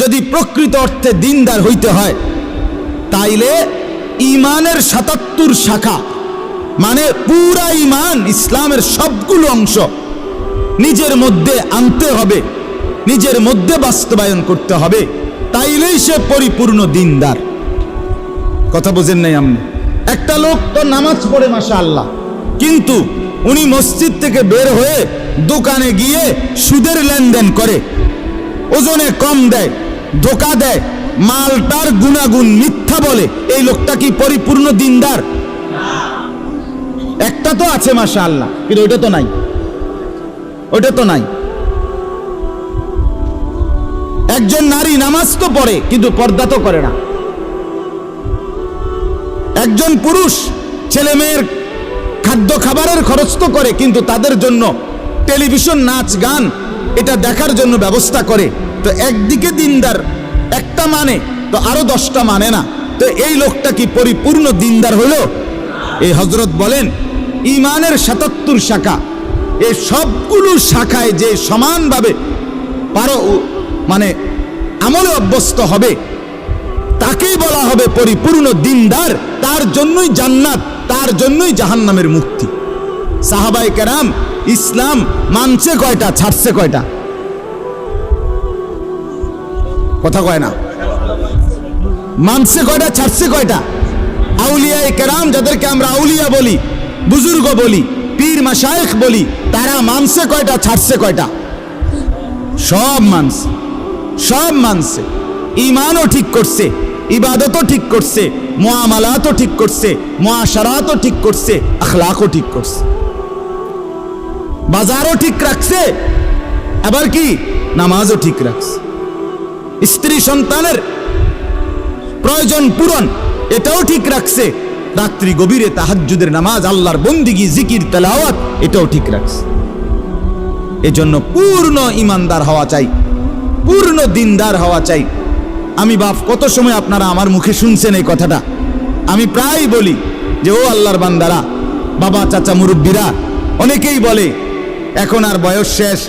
যদি প্রকৃত অর্থে দিনদার হইতে হয় তাইলে ইমানের ৭৭ শাখা, মানে পুরা ইমান, ইসলামের সবগুলো অংশ নিজের মধ্যে আনতে হবে, নিজের মধ্যে বাস্তবায়ন করতে হবে, তাইলেই সে পরিপূর্ণ দিনদার। কথা বোঝেন নাই আপনি? একটা লোক তো নামাজ পড়ে মাশাআল্লাহ, কিন্তু উনি মসজিদ থেকে বের হয়ে দোকানে গিয়ে সুদের লেনদেন করে, ওজনে কম দেয়, ধোকা দেয়, মালটার গুণাগুণ মিথ্যা বলে, এই লোকটা কি পরিপূর্ণ দিনদার? একটা তো আছে মাশাআল্লাহ, কিন্তু ওইটা তো নাই, ওইটা তো নাই। একজন নারী নামাজ তো পড়ে কিন্তু পর্দা তো করে না। একজন পুরুষ ছেলে মেয়ের খাদ্য খাবারের খরচ তো করে, কিন্তু তাদের জন্য টেলিভিশন, নাচ গান এটা দেখার জন্য ব্যবস্থা করে। তো একদিকে দিনদার একটা মানে, তো আরো 10টা মানে না। তো এই লোকটা কি পরিপূর্ণ দিনদার হলো? এই হযরত বলেন ইমানের ৭৭ শাখা, এই সবগুলো শাখায় যে সমানভাবে মানে আমলে অভ্যস্ত হবে তাকেই বলা হবে পরিপূর্ণ দিনদার। তার জন্যই জান্নাত, তার জন্যই জাহান্নামের মুক্তি। সাহাবায়ে কেরাম ইসলাম মানছে কয়টা, ছাড়ছে কয়টা? কথা কয় না। মানছে কয়টা, ছাড়ছে কয়টা? আউলিয়ায়ে কেরাম, যাদেরকে আমরা আউলিয়া বলি, বুজুর্গ বলি, পীর মাশায়েখ বলি, তারা মানছে কয়টা, ছাড়ছে কয়টা? সব মানছে, সব মানছে। ঈমানও ঠিক করছে, ইবাদতও ঠিক করছে, মুআমালাতও ঠিক করছে, মুআশারাতও ঠিক করছে, আখলাকও ঠিক করছে, বাজারও ঠিক রাখছে, আবার কি নামাজও ঠিক রাখছে। স্ত্রী সন্তানের প্রয়োজন পূরণ এটাও ঠিক রাখছে। রাত্রি গভীরে তাহাজ্জুদের নামাজ, আল্লাহর বন্দিগি, জিকির, তেলাওয়াত এটাও ঠিক রাখছে। এজন্য পূর্ণ ইমানদার হওয়া চাই, পূর্ণ দিনদার হওয়া চাই। আমি বাপ কত সময় আপনারা আমার মুখে শুনছেন এই কথাটা, আমি প্রায় বলি যে ও আল্লাহর বান্দারা, বাবা, চাচা, মুরব্বীরা অনেকেই বলে এখন আর বয়স শেষ,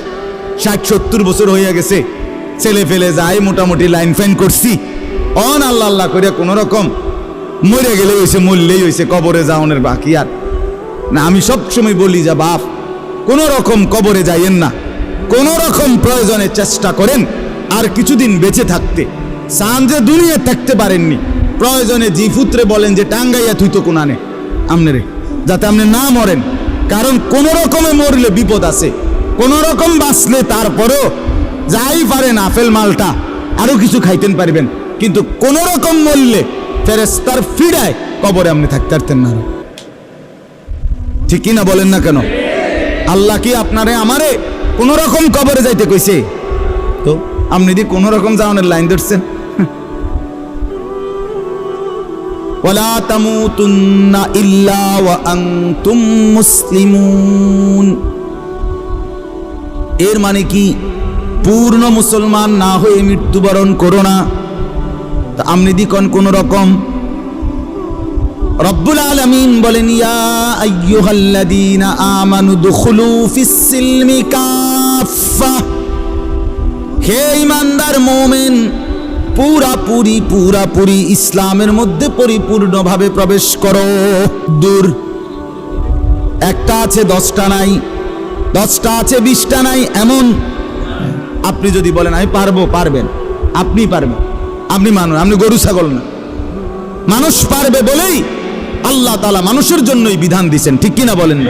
৬০-৭০ বছর হয়ে গেছে, ছেলে ফেলে যায়, মোটামুটি লাইন ফাইন করছি, অন আল্লাহ আল্লাহ করে কোন রকম মরে গেলে হয়েছে, মরলেই হয়েছে, কবরে যাওয়ানোর বাকি আর না। আমি সব সময় বলি যে বাপ, কোন রকম কবরে যাইয়েন না, কোন রকম প্রয়োজনে চেষ্টা করেন আর কিছুদিন বেঁচে থাকতে। সান যে দুনিয়া থাকতে পারেননি, প্রয়োজনে জিফুত্রে বলেন যে টাঙ্গাইয়া তুই তো কোনানে আমনে রে, যাতে আপনি না মরেন। কারণ কোন রকমে মরলে বিপদ আছে, কোন রকম বাঁচলে তারপরেও যাই পারেন আপেল মালটা আরো কিছু খাইতেন পারবেন, কিন্তু কোন রকম মরলে ফেরেশতার ফিরায় কবরে আপনি থাকতে পারতেন না। ঠিক কিনা বলেন না কেন? আল্লাহ কি আপনারে আমারে কোন রকম কবরে যাইতে কইছে? তো আপনি দি কোন রকম যাওয়ানোর লাইন ধরছেন। ওয়ালা তামুতুন্না ইল্লা ওয়া আনতুম মুসলিমুন, এর মানে কি পূর্ণ মুসলমান না হয়ে মৃত্যুবরণ করো না। তা আপনি দি কোন রকম? রব্বুল আলামিন বলেন ইয়া আইয়ুহাল্লাযীনা আমানু দুখুলু ফিস-সিলমি কাফা, হে ঈমানদার মুমিন, পুরাপুরি ইসলামের মধ্যে পরিপূর্ণভাবে প্রবেশ করো। দূর একটা আছে 10টা নাই, 10টা আছে 20টা নাই, এমন আপনি যদি বলেন আমি পারবো, পারবেন, আপনি পারবেন, আপনি মানুষ, আপনি গরু ছাগল না। মানুষ পারবে বলেই আল্লাহ তাআলা মানুষের জন্যই বিধান দিয়েছেন, ঠিক কিনা বলেন না?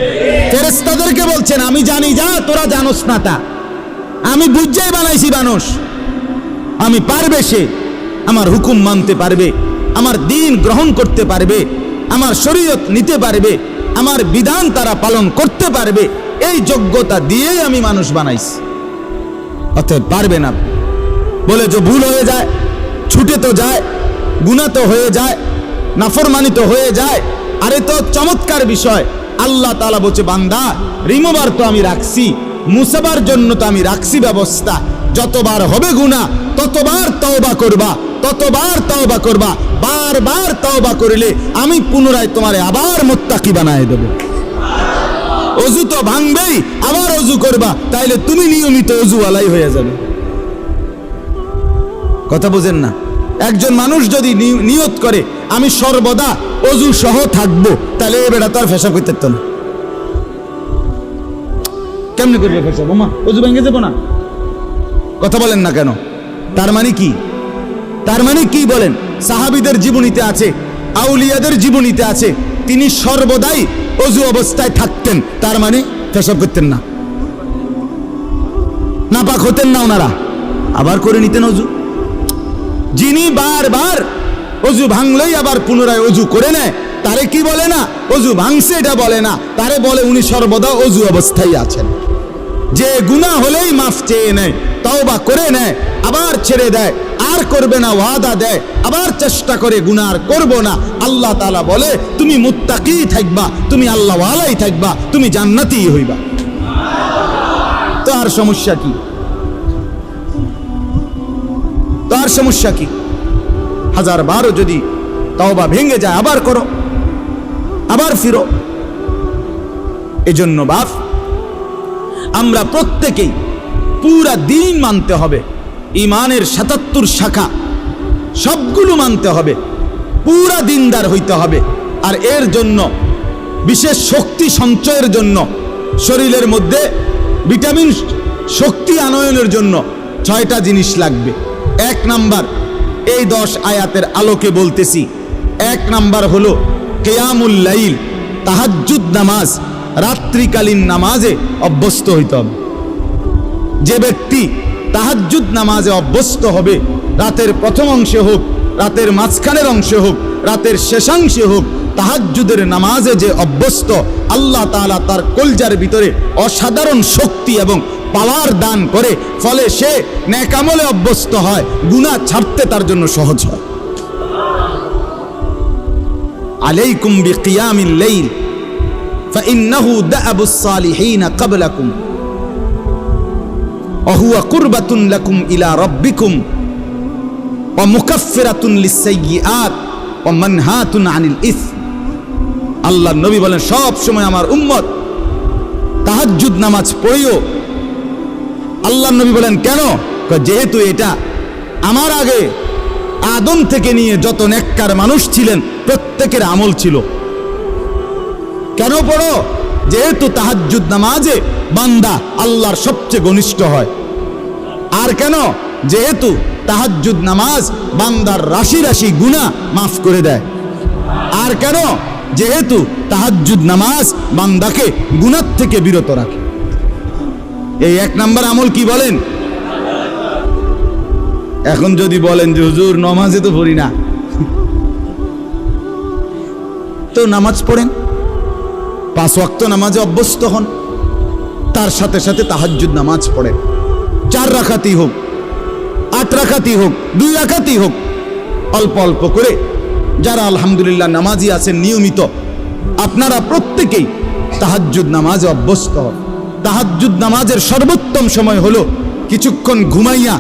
ফেরেশতাদেরকে বলছেন আমি জানি যা তোরা জানোস না তা, আমি বুঝাই বানাইছি মানুষ, আমি পারবে, সে আমার হুকুম মানতে পারবে, আমার দ্বীন গ্রহণ করতে পারবে, আমার শরীয়ত নিতে পারবে, আমার বিধান তারা পালন করতে পারবে, এই যোগ্যতা দিয়েই আমি মানুষ বানাইছি। অতএব পারবে না বলে যে ভুল হয়ে যায়, ছুটে তো যায়, গুনাহ তো হয়ে যায়, নাফরমানি তো হয়ে যায়। আরে তো চমৎকার বিষয়, আল্লাহ তাআলা বলছে বান্দা রিমুভার তো আমি রাখছি, মুসাবার জন্য তো আমি রাখছি ব্যবস্থা। যতবার হবে গুনাহ ততবার তওবা করবা, ততবার তওবা করবা, বারবার তওবা করলে আমি পুনরায় তোমারে আবার মুত্তাকি বানায় দেব। অজু তো ভাঙবেই, আবার অজু করবা, তাইলে তুমি নিয়মিত অজুওয়ালাই হয়ে যাবে। কথা বুঝেন না? একজন মানুষ যদি নিয়ত করে আমি সর্বদা অজু সহ থাকবো, তাহলে এ বেটা তো আর পেশাব করতে পারতো না। কেমনে করবে পেশাব? ওমা, অজু ভেঙে যাবো না? কথা বলেন না কেন? তার মানে কি? তার মানে কি বলেন? সাহাবীদের জীবনীতে আছে, আউলিয়াদের জীবনীতে আছে, তিনি সর্বদাই অজু অবস্থায় থাকতেন। তার মানে পেশাব করতেন না, নাপাক হতেন না ওনারা, আবার করে নিতেন অজু। যিনি বারবার অজু ভাঙলেই আবার পুনরায় অজু করে নেয়, তারে কি বলে না অজু ভাঙছে এটা বলে না, তারে বলে উনি সর্বদা অজু অবস্থায় আছেন। যে গুনাহ হলেই মাফ চেয়ে নেয়, তওবা করে নেয়, আবার ছেড়ে দেয়, আর করবে না ওয়াদা দেয়, আবার চেষ্টা করে গুনাহ আর করব না, আল্লাহ তাআলা বলে তুমি মুত্তাকি থাকবা, তুমি আল্লাহওয়ালাই থাকবা, তুমি জান্নাতি হইবা। তো আর সমস্যা কি? তো আর সমস্যা কি? 1000 যদি তওবা ভেঙে যায়, আবার করো, আবার ফিরো। এজন্য বাপ, আমরা প্রত্যেকেই পুরা দিন মানতে হবে, ইমানের 77 শাখা সবগুলো মানতে হবে, পুরা দিনদার হইতে হবে। আর এর জন্য বিশেষ শক্তি সঞ্চয়ের জন্য, শরীরের মধ্যে ভিটামিন শক্তি আনয়নের জন্য 6টা জিনিস লাগবে। 1 নাম্বার, এই 10 আয়াতের আলোকে বলতেছি, 1 নাম্বার হলো কিয়ামুল লাইল, তাহাজ্জুদ নামাজ, রাত্রিকালীন নামাজে অভ্যস্ত হইতে হবে। যে ব্যক্তি তাহাজ্জুদ নামাজে অভ্যস্ত হবে, রাতের প্রথম অংশে হোক, রাতের মাঝখানের অংশে হোক, রাতের শেষাংশে হোক, তাহাজ্জুদের নামাজে যে অভ্যস্ত, আল্লাহ তাআলা তার কলজার ভিতরে অসাধারণ শক্তি এবং পাওয়ার দান করে, ফলে সে নেক আমলে অভ্যস্ত হয়, গুনাহ ছাড়তে তার জন্য সহজ হয়। আলাইকুম বিকিয়ামিল লাইল ফাইন্নাহু দাআবুস সালিহিনা ক্বাবলাকুম ওয়া হুয়া কুরবাতুন লাকুম ইলা রাব্বিকুম ওয়া মুকাফফিরাতুন লিস-সাইয়্যাত ওয়া মানহাতুন আনিল ইসম। আল্লাহর নবী বলেন, সব সময় আমার উম্মত তাহাজ্জুদ নামাজ পড়িও। আল্লাহর নবী বলেন, কেন? যেহেতু এটা আমার আগে আদম থেকে নিয়ে যত নেককার মানুষ ছিলেন প্রত্যেকের আমল ছিল। কেন পড়ো? যেহেতু তাহাজ্জুদ নামাজে বান্দা আল্লাহর সবচেয়ে ঘনিষ্ঠ হয়। আর কেন? যেহেতু তাহাজ্জুদ নামাজ বান্দার রাশি রাশি গুনাহ মাফ করে দেয়। আর কেন? যেহেতু তাহাজ্জুদ নামাজ বান্দাকে গুনাহ থেকে বিরত রাখে। এই 1 নাম্বার আমল কি বলেন? এখন যদি বলেন যে হুজুর নামাজে তো পড়ি না, তো নামাজ পড়েন, 5 ওয়াক্ত নামাজে অভ্যস্ত হন, তার সাথে সাথে তাহাজ্জুদ নামাজ পড়েন। 4 রাকাতই হোক, 8 রাকাতই হোক, 2 রাকাতই হোক, অল্প অল্প করে। যারা আলহামদুলিল্লাহ নামাজি আছেন নিয়মিত, আপনারা প্রত্যেকেই তাহাজ্জুদ নামাজে অভ্যস্ত হন। তাহাজ্জুদ নামাজের সর্বোত্তম সময় হলো কিছুক্ষণ ঘুমাইয়া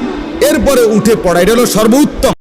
এরপরে উঠে পড়া, এটা হলো সর্বোত্তম।